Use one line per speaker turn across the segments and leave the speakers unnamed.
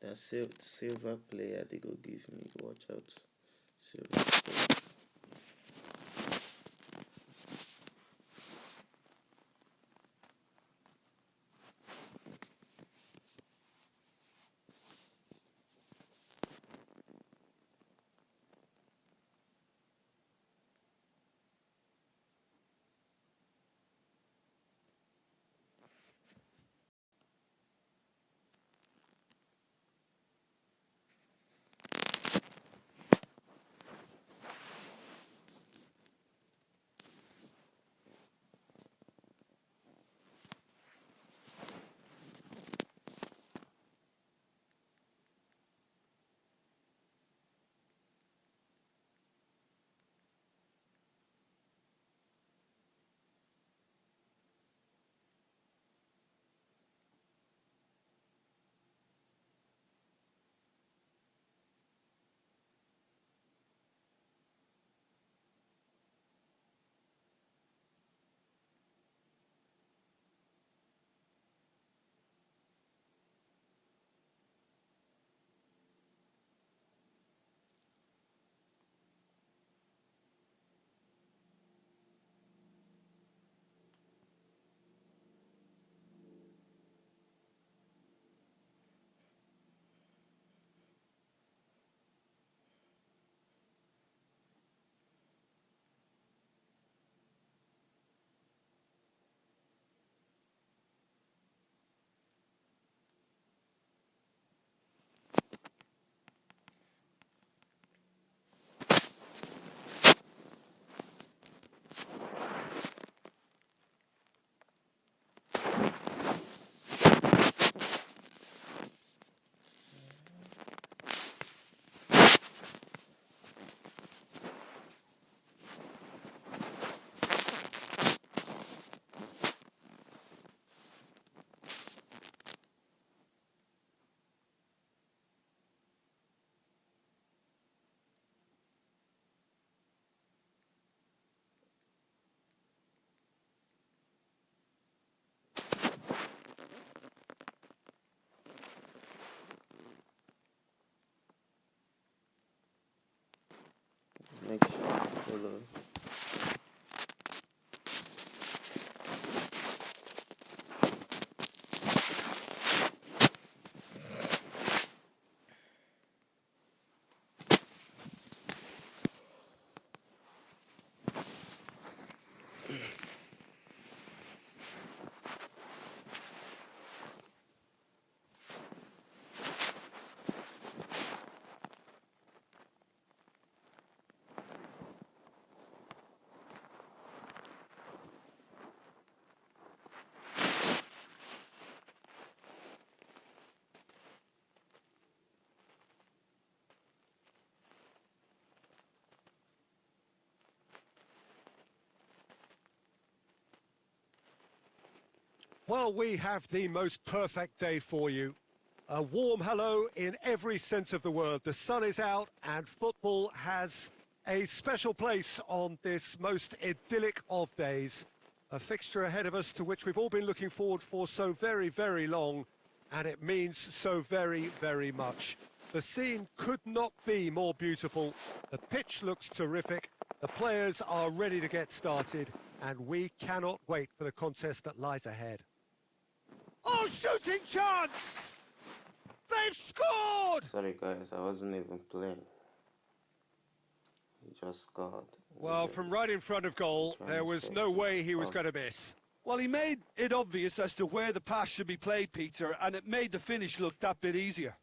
That silver player they go give me. Watch out. Silver player. Make sure you follow.
Well, we have the most perfect day for you. A warm hello in every sense of the word. The sun is out and football has a special place on this most idyllic of days. A fixture ahead of us to which we've all been looking forward for so very, very long, and it means so very, very much. The scene could not be more beautiful. The pitch looks terrific. The players are ready to get started, and we cannot wait for the contest that lies ahead. Oh, shooting chance! They've scored!
Sorry guys, I wasn't even playing. He just scored.
Well, from right in front of goal, there was no way he was going to miss.
Well, he made it obvious as to where the pass should be played, Peter, and it made the finish look that bit easier.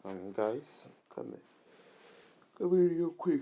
Come in, guys. Come in. Come in real quick.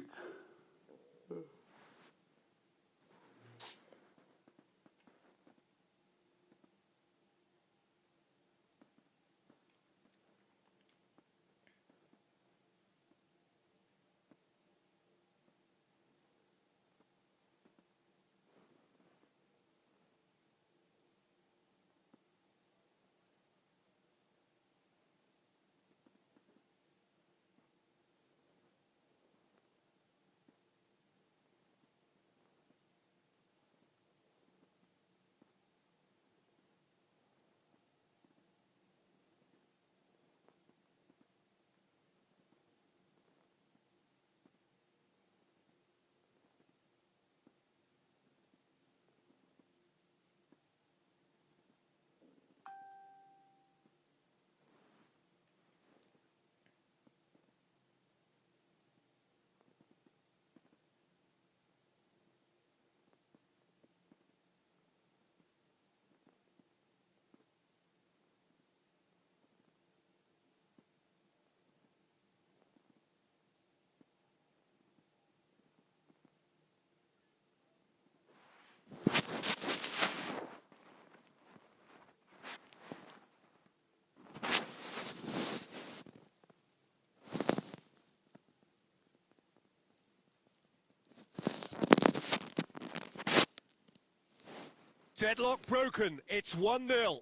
Deadlock broken. It's 1-0.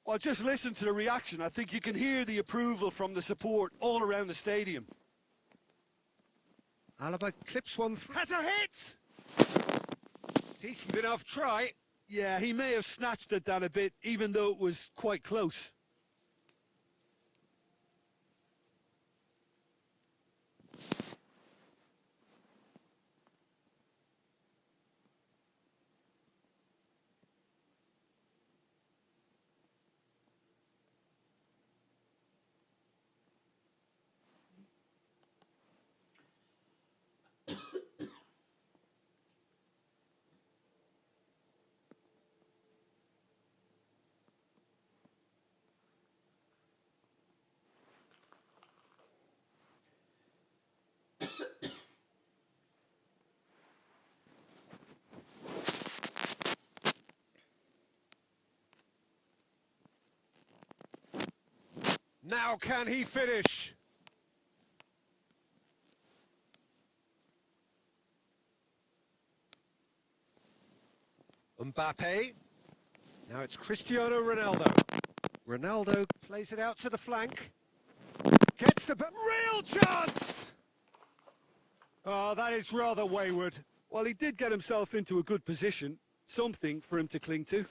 Well, just listen to the reaction. I think you can hear the approval from the support all around the stadium.
Alaba clips one through. Has a hit! Decent enough try.
Yeah, he may have snatched at that a bit, even though it was quite close.
Now can he finish? Mbappe. Now it's Cristiano Ronaldo. Ronaldo plays it out to the flank. Gets the real chance! Oh, that is rather wayward.
Well, he did get himself into a good position. Something for him to cling to.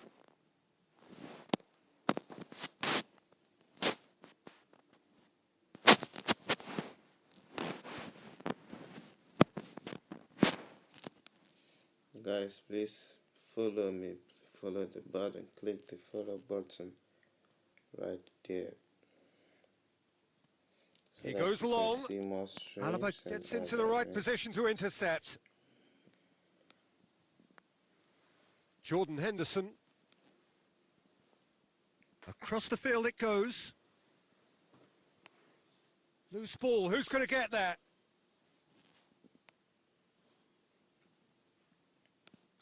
Guys, please follow me. Follow the button. Click the follow button right there. So
He
that
goes
you can
long.
see more streams
Alaba
and
gets into
all
the
that,
right
yeah.
position to intercept. Jordan Henderson. Across the field it goes. Loose ball. Who's going to get that?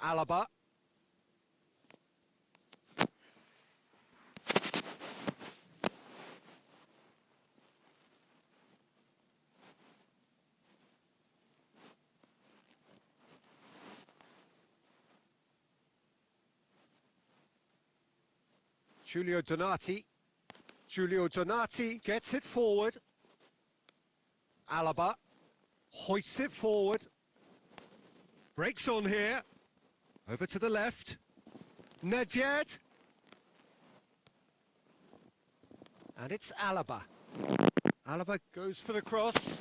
Alaba. Giulio Donati. Giulio Donati gets it forward. Alaba hoists it forward. Breaks on here. Over to the left. Nedved. And it's Alaba. Alaba goes for the cross.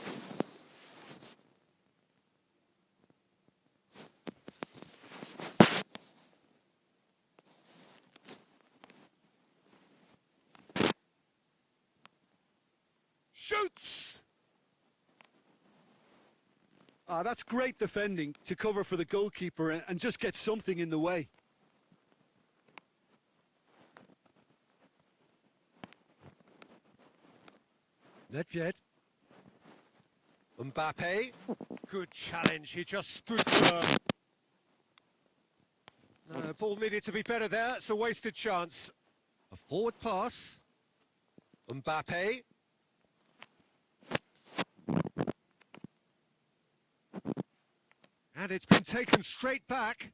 Shoots!
Ah, that's great defending to cover for the goalkeeper and just get something in the way.
Nedved. Mbappe. Good challenge. He just stood firm. Ball needed to be better there. It's a wasted chance. A forward pass. Mbappe. And it's been taken straight back.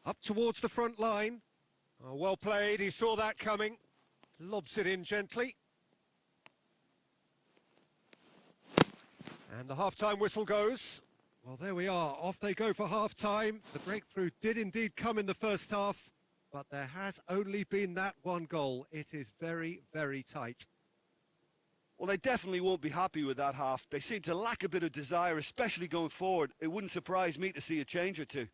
Up towards the front line. Oh, well played, he saw that coming. Lobs it in gently. And the half-time whistle goes. Well, there we are. Off they go for half-time. The breakthrough did indeed come in the first half, but there has only been that one goal. It is very, very tight.
Well, they definitely won't be happy with that half. They seem to lack a bit of desire, especially going forward. It wouldn't surprise me to see a change or two.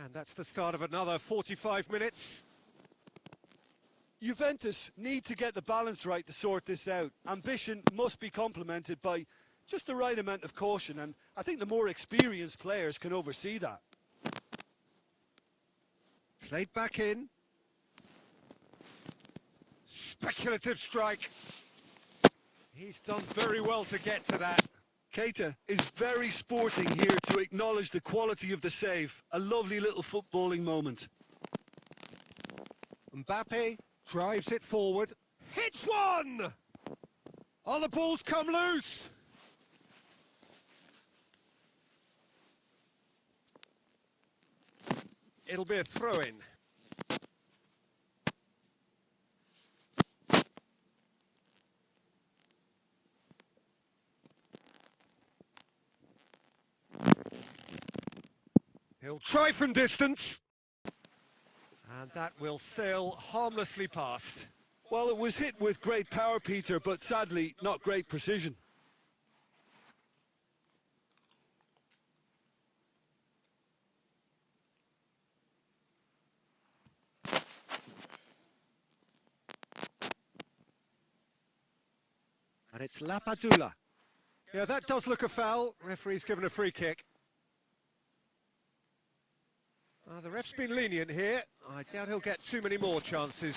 And that's the start of another 45 minutes.
Juventus need to get the balance right to sort this out. Ambition must be complemented by just the right amount of caution, and I think the more experienced players can oversee that.
Played back in. Speculative strike. He's done very well to get to that.
Keita is very sporting here to acknowledge the quality of the save. A lovely little footballing moment.
Mbappe drives it forward. Hits one! Oh, the ball's come loose. It'll be a throw-in. He'll try from distance. And that will sail harmlessly past.
Well, it was hit with great power, Peter, but sadly not great precision.
And it's Lapadula. Yeah, that does look a foul. Referee's given a free kick. The ref's been lenient here. I doubt he'll get too many more chances.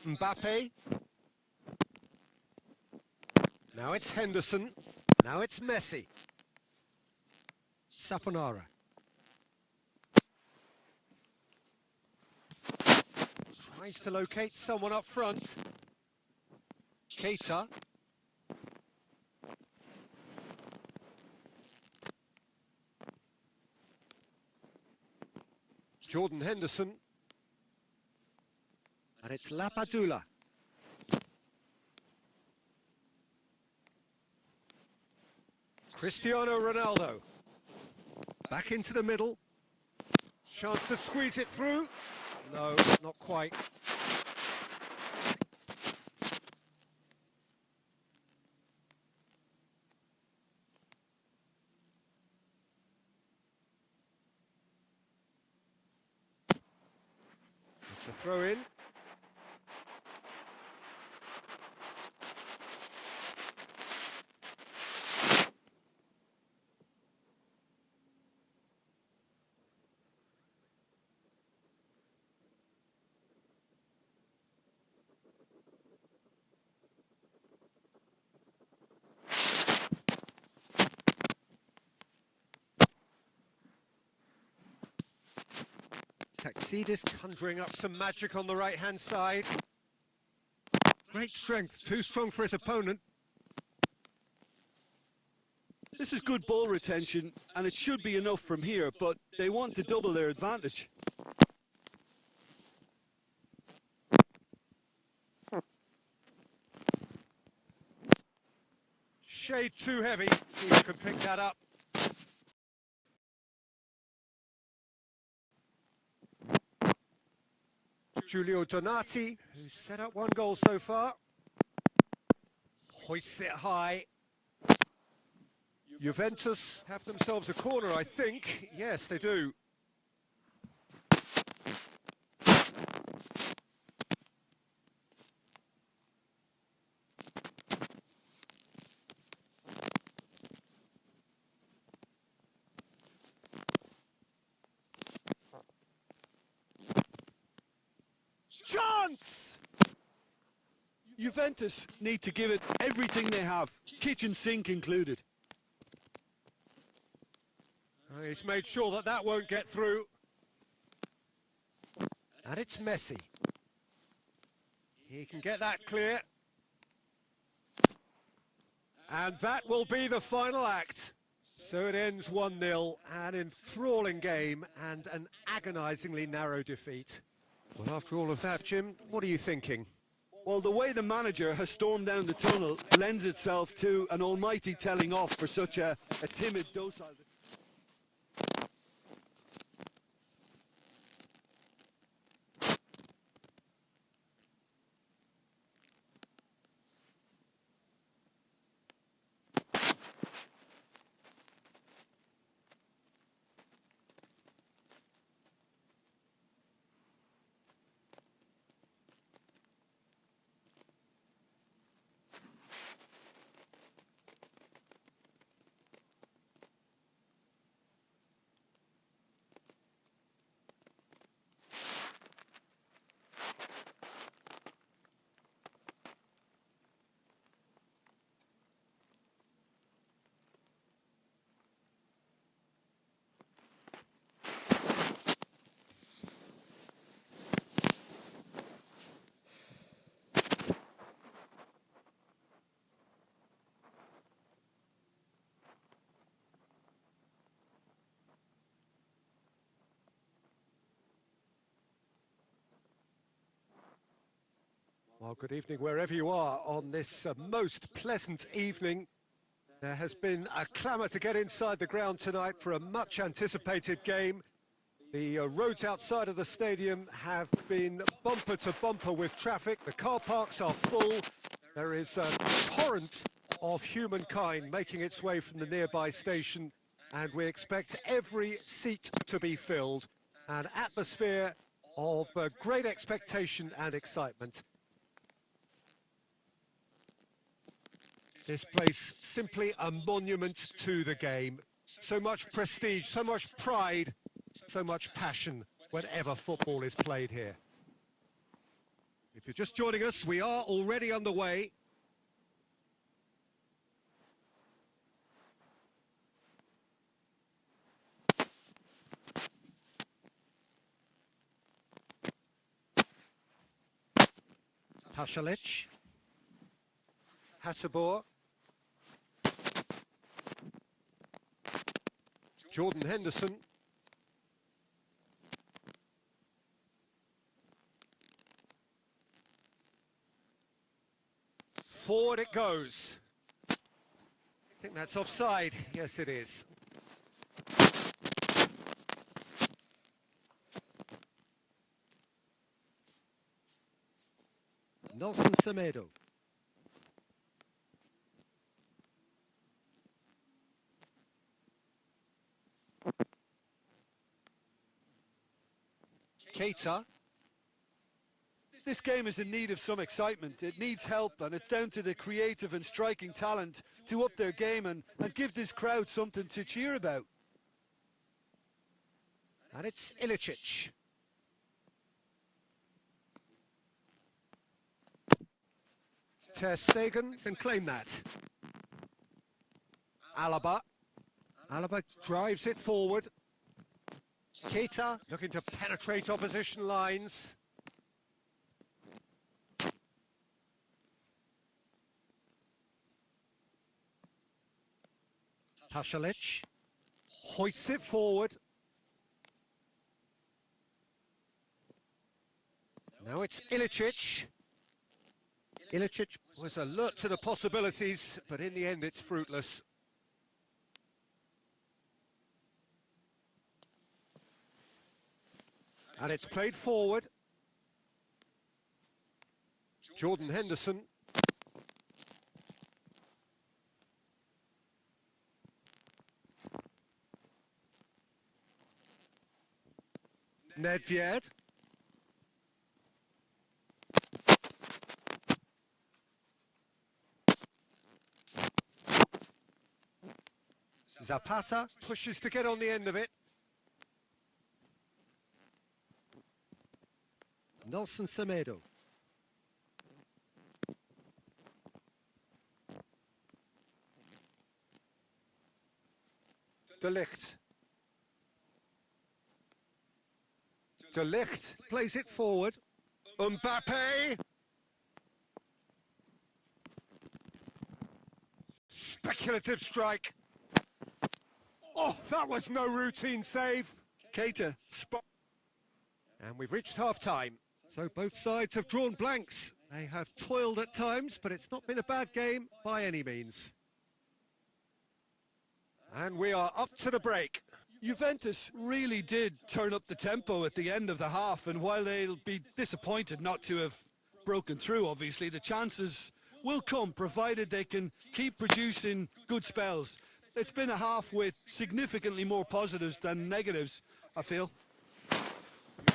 Mbappe. Now it's Henderson. Now it's Messi. Saponara. Tries to locate someone up front. Keita. Jordan Henderson. And it's Lapadula. Cristiano Ronaldo. Back into the middle. Chance to squeeze it through. No, not quite. It's a throw in. Taxidis conjuring up some magic on the right-hand side. Great strength, too strong for his opponent.
This is good ball retention, and it should be enough from here, but they want to double their advantage.
Shade too heavy. Keeper can pick that up. Giulio Donati, who's set up one goal so far. Hoists it high. Juventus have themselves a corner, I think. Yes, they do. Chance!
Juventus need to give it everything they have, kitchen sink included.
He's made sure that that won't get through. And it's Messi. He can get that clear. And that will be the final act. So it ends 1-0, an enthralling game and an agonisingly narrow defeat. Well, after all of that, Jim, what are you thinking?
Well, the way the manager has stormed down the tunnel lends itself to an almighty telling off for such a timid, docile...
Well, good evening wherever you are on this most pleasant evening. There has been a clamour to get inside the ground tonight for a much anticipated game. The roads outside of the stadium have been bumper to bumper with traffic. The car parks are full. There is a torrent of humankind making its way from the nearby station, and we expect every seat to be filled. An atmosphere of great expectation and excitement. This place simply a monument to the game. So much prestige, so much pride, so much passion whenever football is played here. If you're just joining us, we are already underway. Pasalic. Hattabor. Jordan Henderson. Forward it goes. I think that's offside. Yes, it is. Nelson Semedo. Keita.
This game is in need of some excitement. It needs help, and it's down to the creative and striking talent to up their game and give this crowd something to cheer about.
And it's Ilicic. Ter Stegen can claim that. Alaba. Alaba drives it forward. Keita looking to penetrate opposition lines. Pasalic hoists it forward. Now it's Ilicic. Ilicic was alert to the possibilities, but in the end it's fruitless. And it's played forward. Jordan Henderson. Nedved. Zapata pushes to get on the end of it. Nelson Semedo. De Ligt. De Ligt plays it forward. Mbappe! Speculative strike. Oh, that was no routine save.
Keita,
And we've reached half-time. So both sides have drawn blanks. They have toiled at times, but it's not been a bad game by any means. And we are up to the break.
Juventus really did turn up the tempo at the end of the half, and while they'll be disappointed not to have broken through, obviously, the chances will come, provided they can keep producing good spells. It's been a half with significantly more positives than negatives, I feel.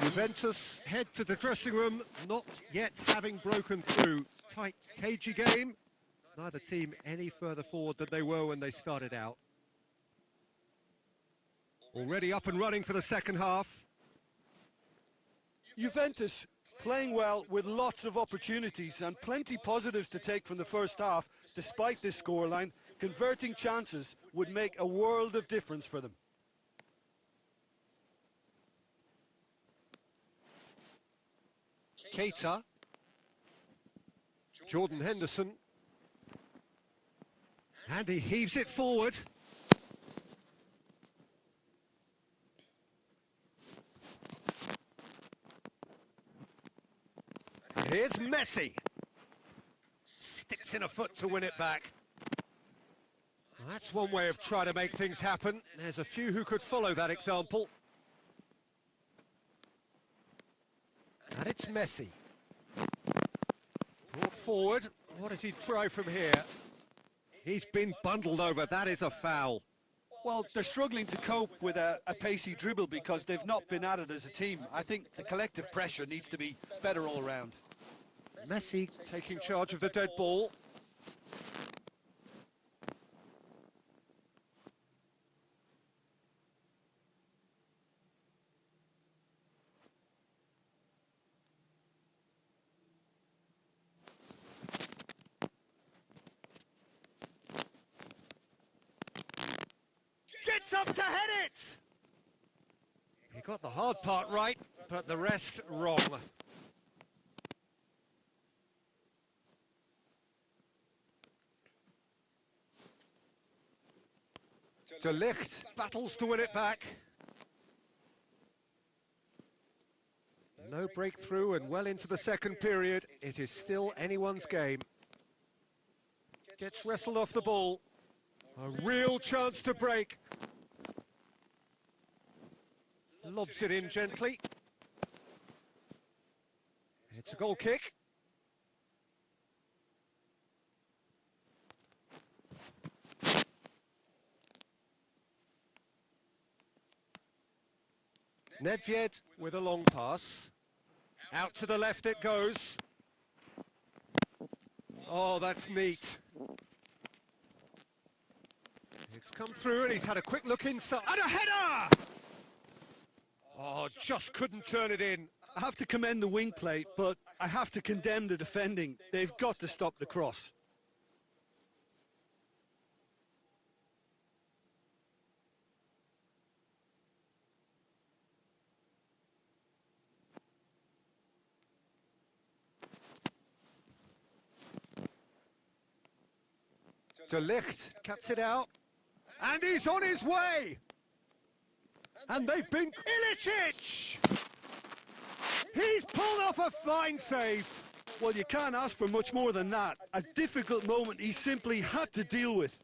Juventus head to the dressing room, not yet having broken through. Tight, cagey game. Neither team any further forward than they were when they started out. Already up and running for the second half.
Juventus playing well with lots of opportunities and plenty positives to take from the first half. Despite this scoreline, converting chances would make a world of difference for them.
Keita. Jordan Henderson. And he heaves it forward. Here's Messi. Sticks in a foot to win it back. Well, that's one way of trying to make things happen. There's a few who could follow that example. And it's Messi. Brought forward. What does he try from here? He's been bundled over. That is a foul.
Well, they're struggling to cope with a pacey dribble because they've not been at it as a team. I think the collective pressure needs to be better all around.
Messi taking charge of the dead ball. Gets up to head it! He got the hard part right, but the rest wrong. De Ligt battles to win it back. No breakthrough and well into the second period. It is still anyone's game. Gets wrestled off the ball. A real chance to break. Lobs it in gently. It's a goal kick. Nedved with a long pass. Out to the left it goes. Oh, that's neat. It's come through and he's had a quick look inside. And a header! Oh, just couldn't turn it in.
I have to commend the wing play, but I have to condemn the defending. They've got to stop the cross.
De Ligt cuts it out. And he's on his way! And they've been... Ilicic! He's pulled off a fine save.
Well, you can't ask for much more than that. A difficult moment he simply had to deal with.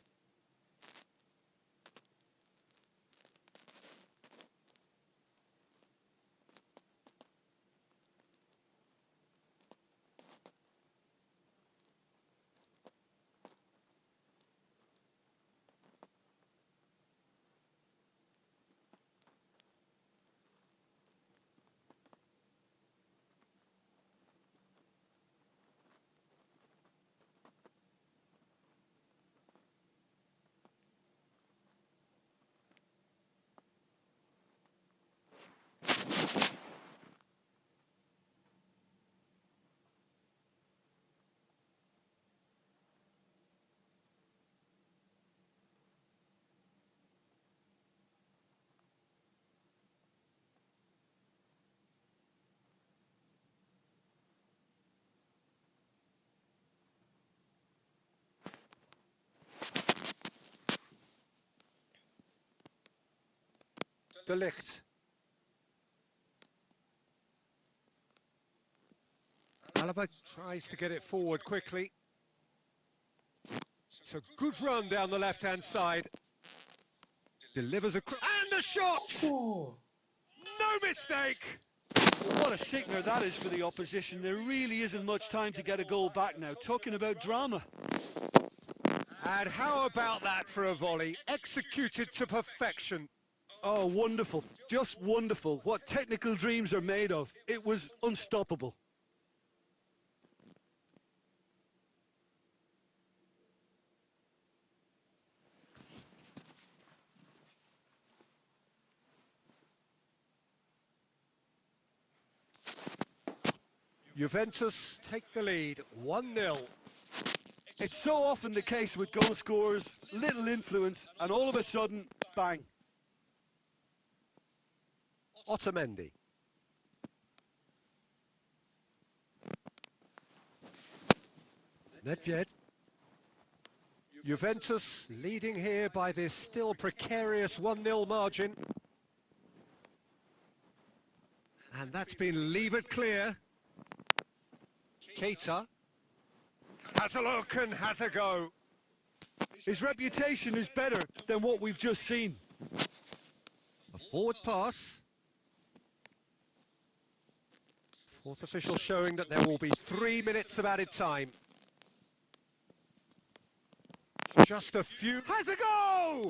De Ligt. Alaba tries to get it forward quickly. It's a good run down the left-hand side. Delivers a... and the shot!
Oh,
No mistake!
What a sickener that is for the opposition. There really isn't much time to get a goal back now. Talking about drama.
And how about that for a volley? Executed to perfection.
Oh, wonderful. Just wonderful. What technical dreams are made of. It was unstoppable.
Juventus take the lead, 1-0.
It's so often the case with goal scorers, little influence, and all of a sudden, bang.
Otamendi. Nedved. Juventus leading here by this still precarious 1-0 margin. And that's been levered clear. Keita has a look and has a go.
His reputation is better than what we've just seen.
A forward pass. Fourth official showing that there will be 3 minutes of added time. Just a few... has a go!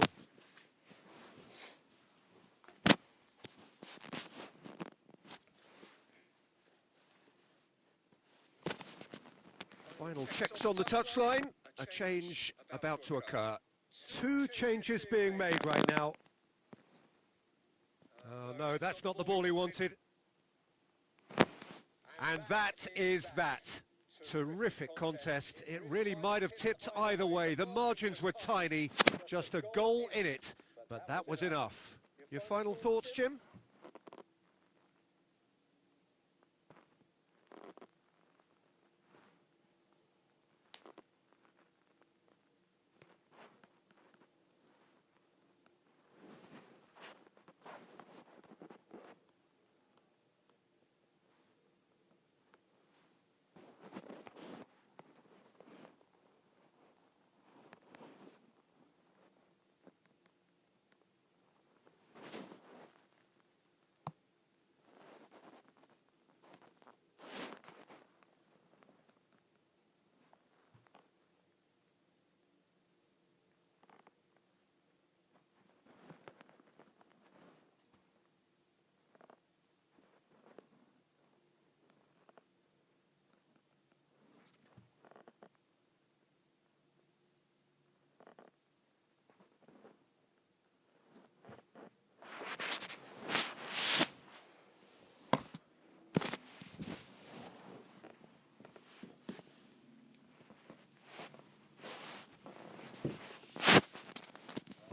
Final checks on the touchline. A change about to occur. 2 changes being made right now. Oh no, that's not the ball he wanted. And that is that. Terrific contest. It really might have tipped either way. The margins were tiny, just a goal in it, but that was enough. Your final thoughts, Jim?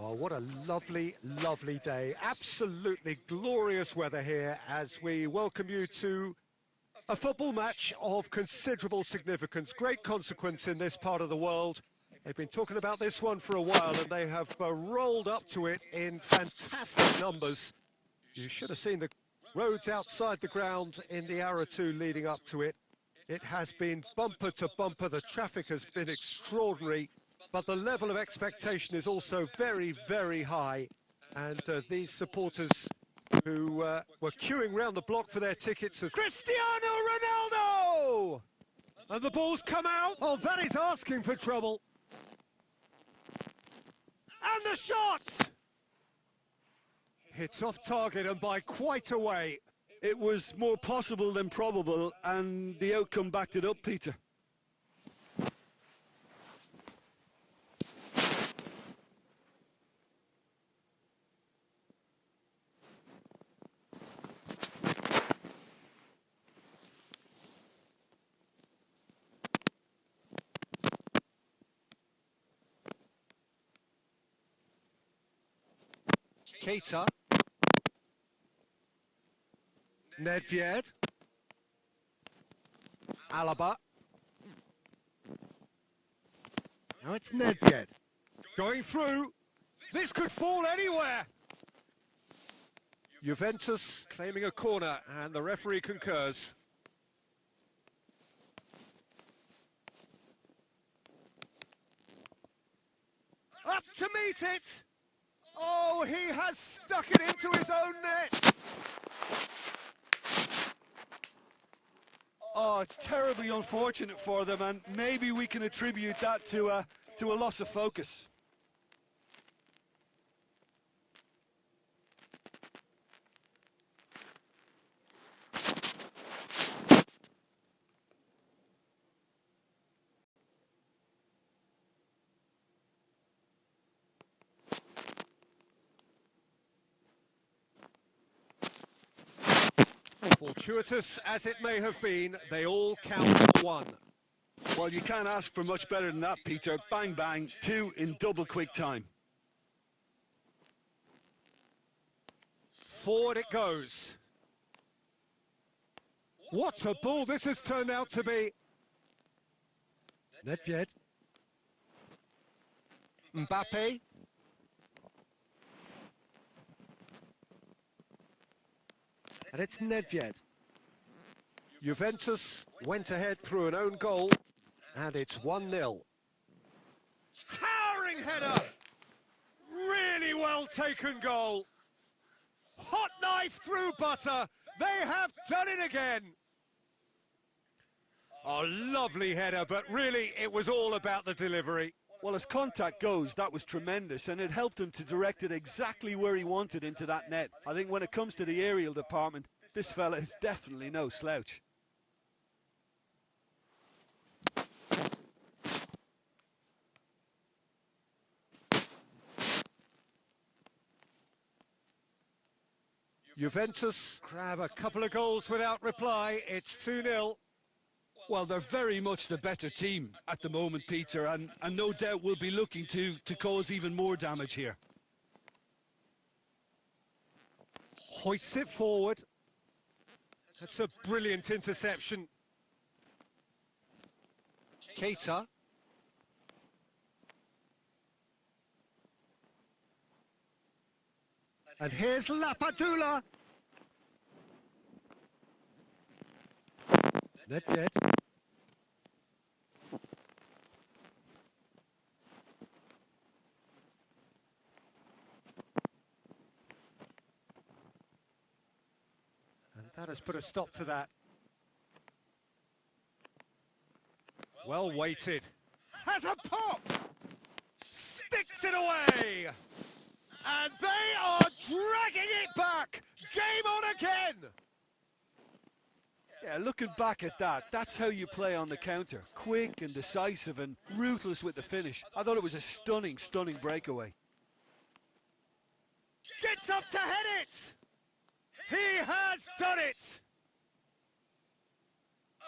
Oh, what a lovely, lovely day. Absolutely glorious weather here as we welcome you to a football match of considerable significance, great consequence in this part of the world. They've been talking about this one for a while and they have rolled up to it in fantastic numbers. You should have seen the roads outside the ground in the hour or two leading up to it. It has been bumper to bumper. The traffic has been extraordinary. But the level of expectation is also very, very high. And these supporters who were queuing round the block for their tickets as Cristiano Ronaldo! And the ball's come out. Oh, that is asking for trouble. And the shot! Hits off target and by quite a way.
It was more possible than probable, and the outcome backed it up, Peter.
Keita. Nedved. Alaba. Now it's Nedved. Going through. This could fall anywhere. Juventus claiming a corner, and the referee concurs. Up to meet it! Oh, he has stuck it into his own net!
Oh, it's terribly unfortunate for them, and maybe we can attribute that to a loss of focus.
Fortuitous as it may have been, they all count one.
Well, you can't ask for much better than that, Peter. Bang, bang, two in double quick time.
Forward it goes. What a ball this has turned out to be. Nedved. Mbappe. And it's Nedved. Juventus went ahead through an own goal, and it's 1-0. Towering header! Really well taken goal. Hot knife through butter. They have done it again. Oh, lovely header, but really it was all about the delivery.
Well, as contact goes, that was tremendous, and it helped him to direct it exactly where he wanted into that net. I think when it comes to the aerial department, this fella is definitely no slouch.
Juventus grab a couple of goals without reply. It's 2-0.
Well, they're very much the better team at the moment, Peter, and no doubt will be looking to cause even more damage here.
Hoists it forward. That's a brilliant interception. Keita. And here's Lapadula. Nedved. And that has put a stop to that. Well weighted. Has a pop! Sticks it away! And they are dragging it back! Game on again!
Yeah, looking back at that, that's how you play on the counter. Quick and decisive and ruthless with the finish. I thought it was a stunning, stunning breakaway.
Gets up to head it! He has done it!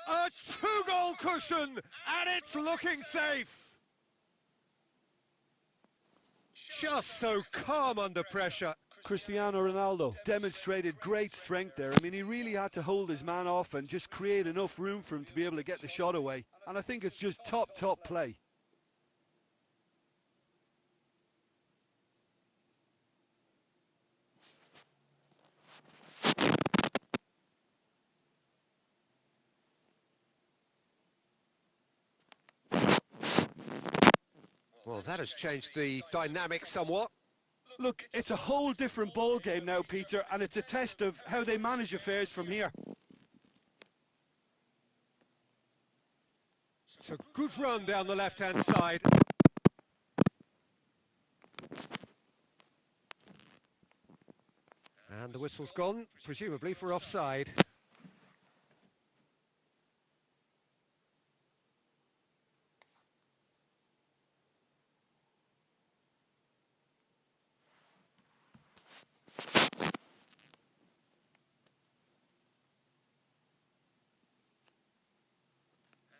A two-goal cushion, and it's looking safe. Just so calm under pressure.
Cristiano Ronaldo demonstrated great strength there. I mean, he really had to hold his man off and just create enough room for him to be able to get the shot away. And I think it's just top play.
Well, that has changed the dynamic somewhat.
Look, it's a whole different ball game now, Peter, and it's a test of how they manage affairs from here.
It's a good run down the left-hand side. And the whistle's gone, presumably for offside.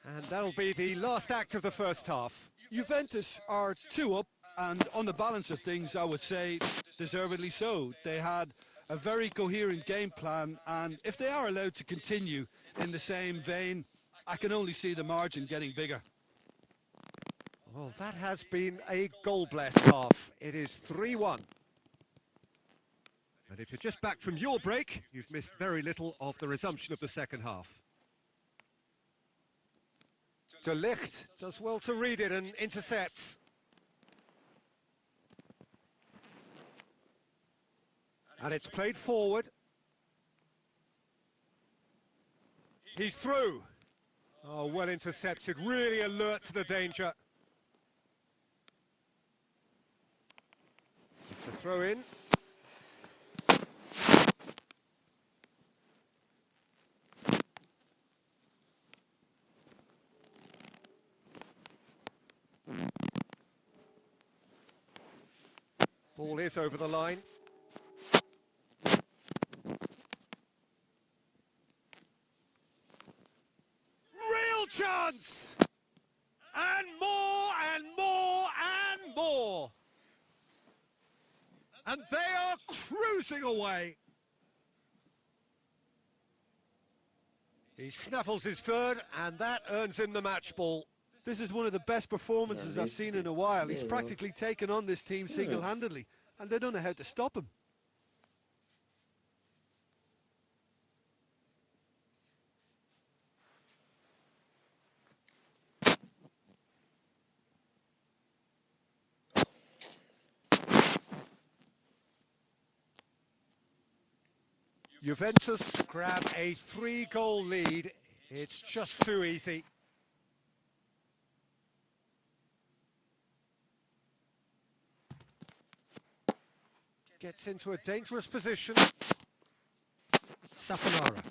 And that'll be the last act of the first half.
Juventus are 2 up, and on the balance of things, I would say deservedly so. They had a very coherent game plan, and if they are allowed to continue in the same vein, I can only see the margin getting bigger.
Well, that has been a goal-blessed half. It is 3-1. And if you're just back from your break, you've missed very little of the resumption of the second half. De Ligt does well to read it and intercepts. And it's played forward. He's through. Oh, well intercepted, really alert to the danger. It's a throw in. Ball is over the line. Real chance! And more and more and more! And they are cruising away. He snaffles his third, and that earns him the match ball.
This is one of the best performances I've seen in a while. He's practically taken on this team single-handedly, and they don't know how to stop him.
Juventus grab a 3-goal lead. It's just too easy. Gets into a dangerous position. Saponara.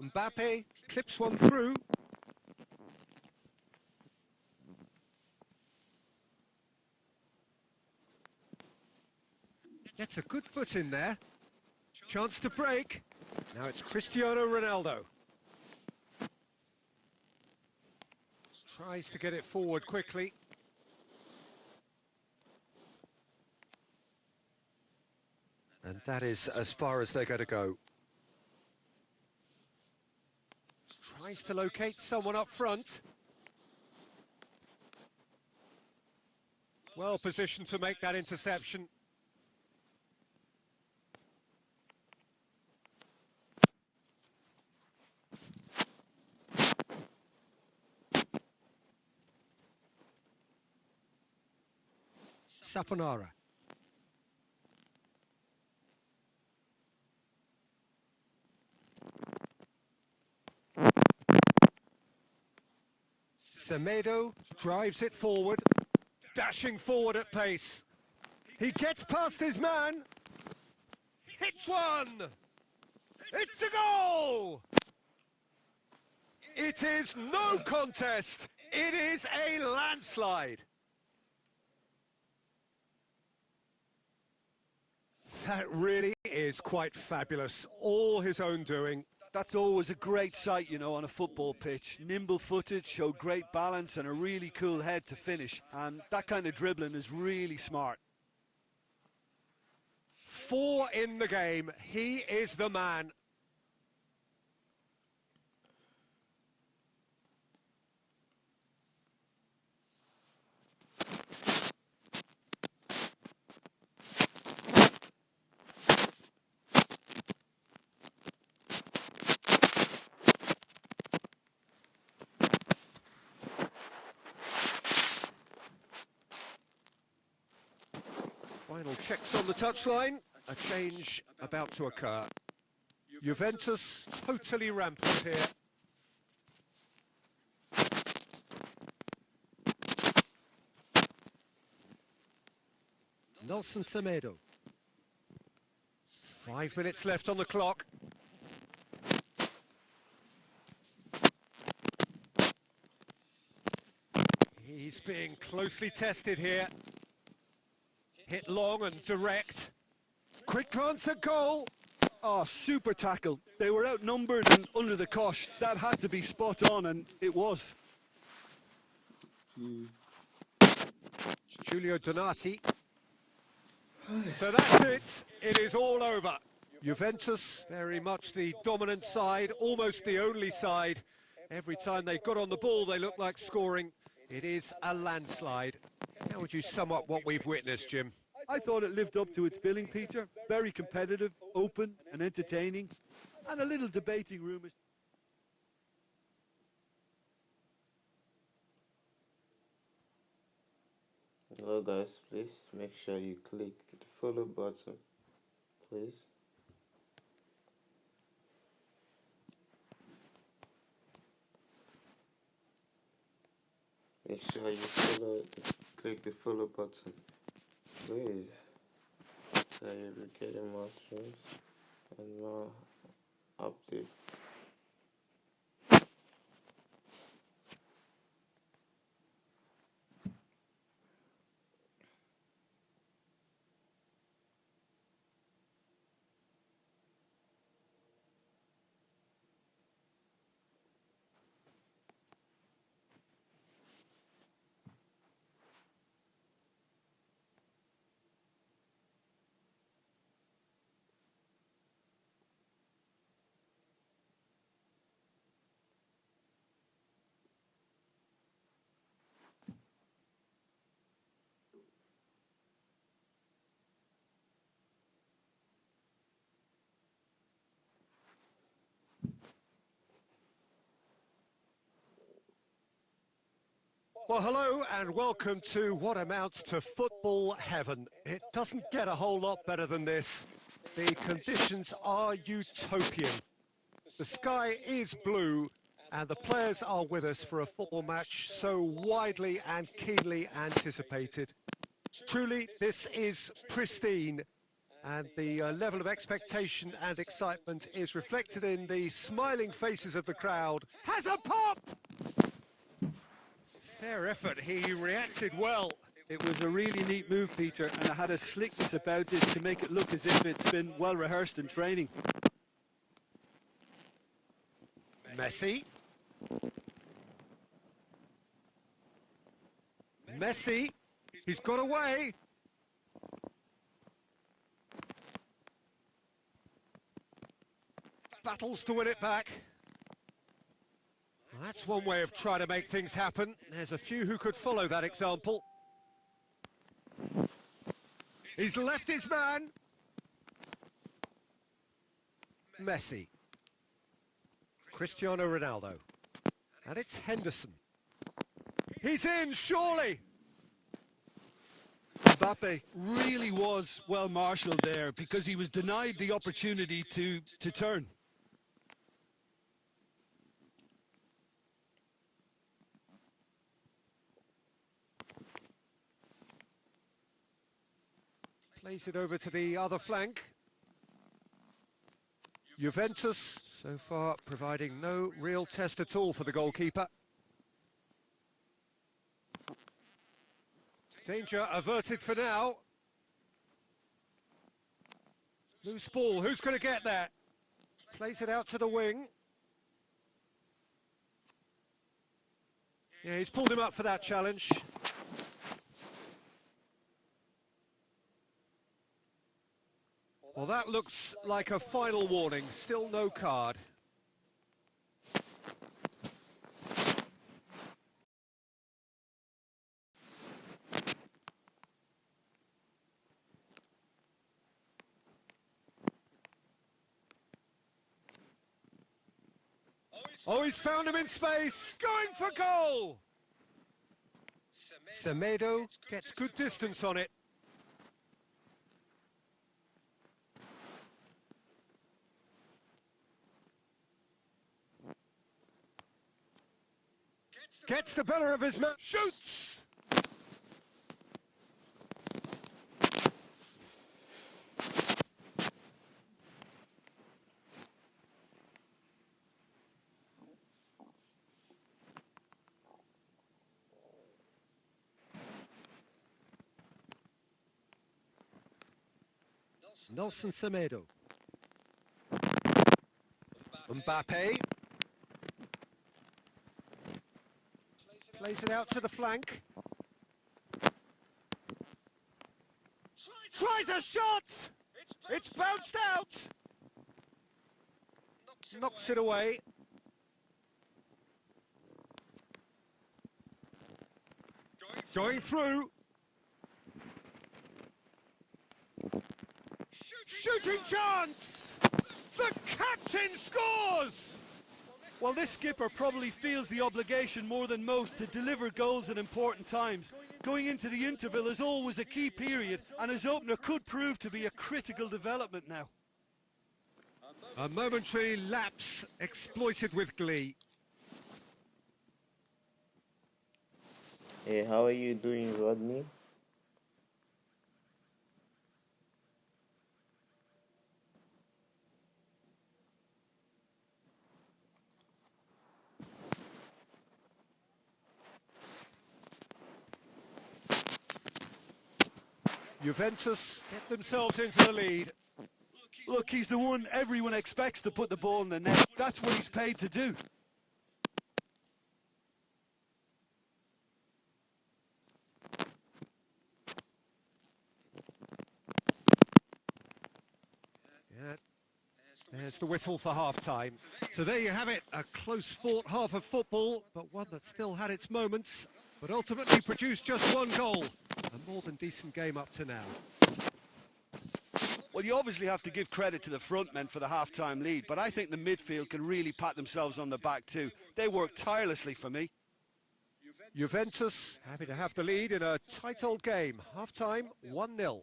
Mbappe clips one through. Gets a good foot in there. Chance to break. Now it's Cristiano Ronaldo. Tries to get it forward quickly. And that is as far as they're going to go. Tries to locate someone up front. Well positioned to make that interception. Saponara. Semedo drives it forward, dashing forward at pace. He gets past his man. Hits one! It's a goal! It is no contest. It is a landslide. That really is quite fabulous. All his own doing.
That's always a great sight, you know, on a football pitch. Nimble-footed, showed great balance and a really cool head to finish. And that kind of dribbling is really smart.
4 in the game. He is the man. Final checks on the touchline. A change about to occur. Juventus totally rampant here. Nelson Semedo. 5 minutes left on the clock. He's being closely tested here. Hit long and direct. Quick glance at goal.
Oh, super tackle. They were outnumbered and under the cosh. That had to be spot on, and it was.
Giulio Donati. So that's it. It is all over. Juventus, very much the dominant side, almost the only side. Every time they got on the ball, they looked like scoring. It is a landslide. How would you sum up what we've witnessed, Jim?
I thought it lived up to its billing, Peter. Very competitive, open and entertaining, and a little debating room.
Hello guys, please make sure you click the follow button, please. Make sure you click the follow button, please, so you'll be getting more streams and more updates.
Well, hello and welcome to what amounts to football heaven. It doesn't get a whole lot better than this. The conditions are utopian. The sky is blue and the players are with us for a football match so widely and keenly anticipated. Truly, this is pristine, and the level of expectation and excitement is reflected in the smiling faces of the crowd. Has a pop! Fair effort, he reacted well.
It was a really neat move, Peter, and it had a slickness about it to make it look as if it's been well rehearsed in training.
Messi. Messi. He's got away. Battles to win it back. Well, that's one way of trying to make things happen. There's a few who could follow that example. He's left his man. Messi. Cristiano Ronaldo. And it's Henderson. He's in, surely!
Mbappe really was well marshalled there because he was denied the opportunity to turn.
Plays it over to the other flank. Juventus, so far, providing no real test at all for the goalkeeper. Danger averted for now. Loose ball, who's going to get there? Plays it out to the wing. Yeah, he's pulled him up for that challenge. Well, that looks like a final warning. Still no card. Oh, he's found him in space. Going for goal. Semedo gets good distance on it. Gets the better of his man. Shoots! Nelson Semedo. Mbappe. Plays it out to the flank. Tries a shot! It's bounced out! Knocks it away. Going through. Shooting chance! The captain scores!
Well, this skipper probably feels the obligation more than most to deliver goals at important times. Going into the interval is always a key period, and his opener could prove to be a critical development now.
A momentary lapse exploited with glee.
Hey, how are you doing, Rodney?
Juventus get themselves into the lead.
Look, he's the one everyone expects to put the ball in the net. That's what he's paid to do.
Yeah, there's the whistle for half-time. So there you have it, a close-fought half of football, but one that still had its moments, but ultimately produced just one goal. A more than decent game up to now.
Well, you obviously have to give credit to the front men for the half-time lead, but I think the midfield can really pat themselves on the back too. They worked tirelessly for me.
Juventus happy to have the lead in a tight old game. Half-time, 1-0.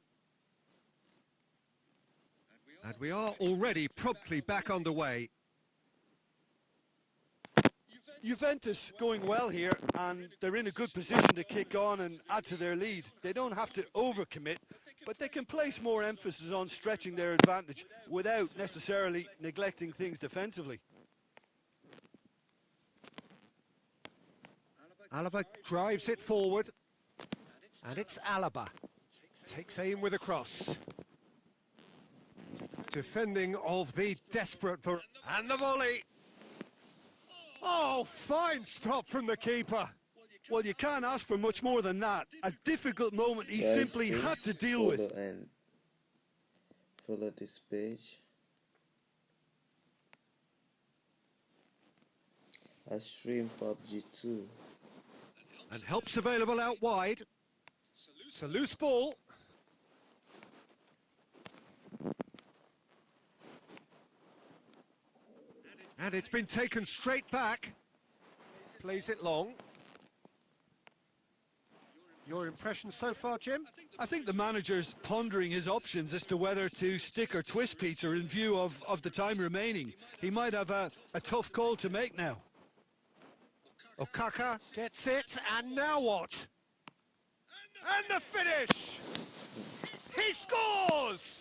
And we are already promptly back underway.
Juventus going well here, and they're in a good position to kick on and add to their lead. They don't have to overcommit, but they can place more emphasis on stretching their advantage without necessarily neglecting things defensively.
Alaba drives it forward, and it's Alaba. Takes aim with a cross. Defending of the desperate... And the volley! Oh, fine stop from the keeper.
Well, you can't ask for much more than that. A difficult moment he simply had to deal with.
And follow this page. I stream PUBG too.
And help's available out wide. It's a loose ball. And it's been taken straight back. Plays it long. Your impression so far, Jim?
I think the manager's pondering his options as to whether to stick or twist Peter in view of the time remaining. He might have a tough call to make now.
Okaka gets it, and now what? And the finish! He scores!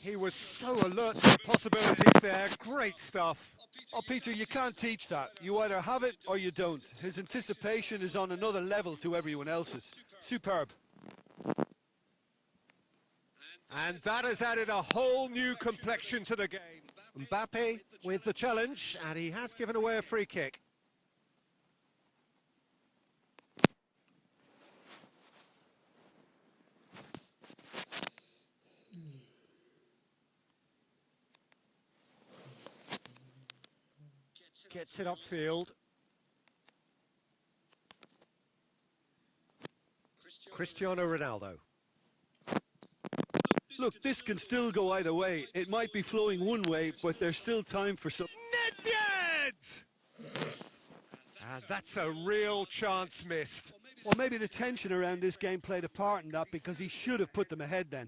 He was so alert to the possibilities there. Great stuff.
Oh, Peter, you can't teach that. You either have it or you don't. His anticipation is on another level to everyone else's. Superb.
And that has added a whole new complexion to the game. Mbappe with the challenge, and he has given away a free kick. Gets it upfield. Cristiano Ronaldo.
Look, this can still go either way. It might be flowing one way, but there's still time for some...
Nedved! And that's a real chance missed.
Well, maybe the tension around this game played a part in that, because he should have put them ahead then.